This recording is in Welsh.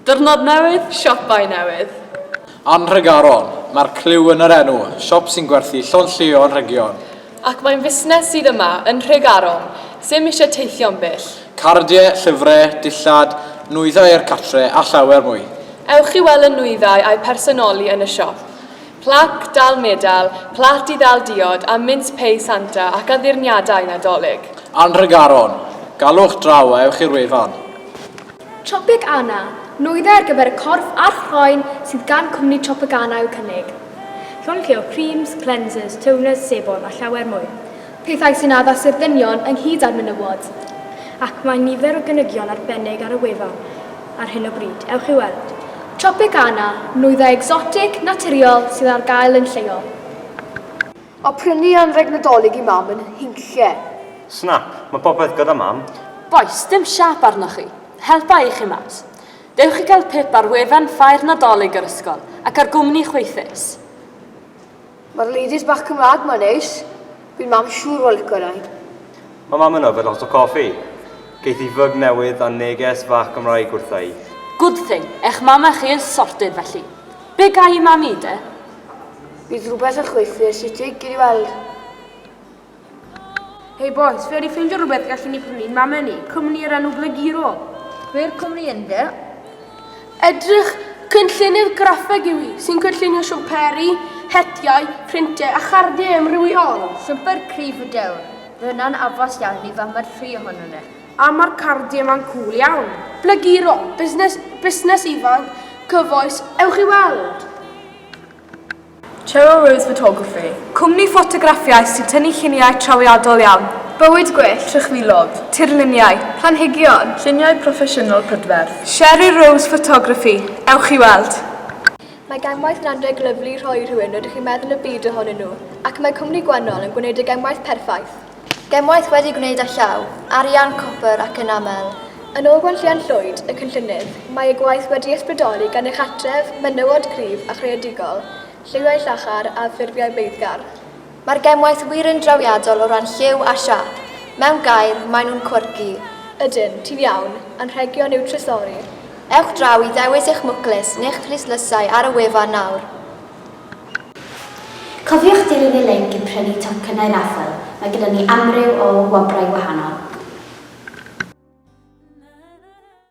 Diwrnod newydd, siopau newydd. Anrhegaron, mae'r cliw yn yr enw, siop sy'n gwerthu llon llio yn rhegion. Ac mae'n fusnes sydd yma yn Rhegaron, sy'n eisiau teithio'n byll. Cardiau, llyfrau, dillad, nwyddau i'r catre a llawer mwy. Ewch i weld y nwyddau a'i personoli yn y siop. Plac dal medal, plat i ddal diod a mince pei Santa ac addurniadau Nadolig. Anrhegaron, galwch draw a ewch i'r wefan. Tropic Anna, nwyddau ar gyfer y corff a'r chroen sydd gan cwmni Tropic Anna i'w cynnig. Llon llio creams, cleansers, toners, sebon a llawer mwy. Pethau sy'n addas i'r ddynion ynghyd â'r menywod. Ac mae nifer o gynygion arbennig ar y wefan ar hyn o bryd. Ewch i weld. Tropic Anna, nwyddau exotic, naturiol sydd ar gael yn lleol. O prynu anreg Nadolig i mam yn hinciau. Snap, mae popeth gyda mam. Boes, dim siap arnoch chi. Helpa i chi mas. Dewch i gael pip ar wefan Ffair Nadolig yr ysgol ac ar gwmni chweithus. Mae'r ladies bach Cymraeg ma'n neis. Bydd mam siŵr o licio rai. Mae mam yn yfed lot o coffi. Geith i fyg newydd a neges fach Gymraeg wrtha i. Good thing, eich mama chi yn sorted felly. Be gai i mami de? Bydd rhywbeth yn chweithio sydd ti gyd i weld. Hei boys, fe wedi ffeindio rhywbeth gallwn ni prynu mam ni, cwmni yr enw Blagiro. Fe'r cwmni ynddo? Edrych cynllunydd graffeg yw hi, sy'n cynllunio siwmperi, hetiau, printiau a chardiau amrywiol. Swper cryf y dewr. Fe hwnna'n afas iawn i famad rhy ohono ni. A mae'r cardiau yma'n cŵl iawn. Blagiro, busnes ifanc, cyfoes, ewch i weld. Cheryl Rose Photography, cwmni ffotograffiau sy'n tynnu lluniau trawiadol iawn. Bywyd gwell, Trychfilod, tirluniau, planhigion, lluniau proffesiynol prydferth. Cheryl Rose Photography, ewch i weld. Mae gemwaith yn anreg lyflu rhoi rhywun rydych chi'n meddwl y byd ohonyn nhw, ac mae cwmni gwannol yn gwneud y gemwaith perffaith. Gemwaith wedi gwneud â llaw, arian, copr ac yn aml. Yn ôl Gwenllian Llwyd, y cynllunydd, mae y gwaith wedi ysbrydoli gan eich atref, menywod cryf a chreadigol, lliwiau llachar a ffurfiau beiddgar. Mae'r gemwaith wir yn drawiadol o ran lliw a siap. Mewn gair, maen nhw'n quirky. Ydyn, ti'n iawn, anrhegion yw trysori. Ewch draw i ddewis eich mwclis neu'ch chlyslysau ar y wefan nawr. Cofiwch dilyn y link i prynu tocynnau raffel. Mae gyda ni amryw o wobrau wahanol.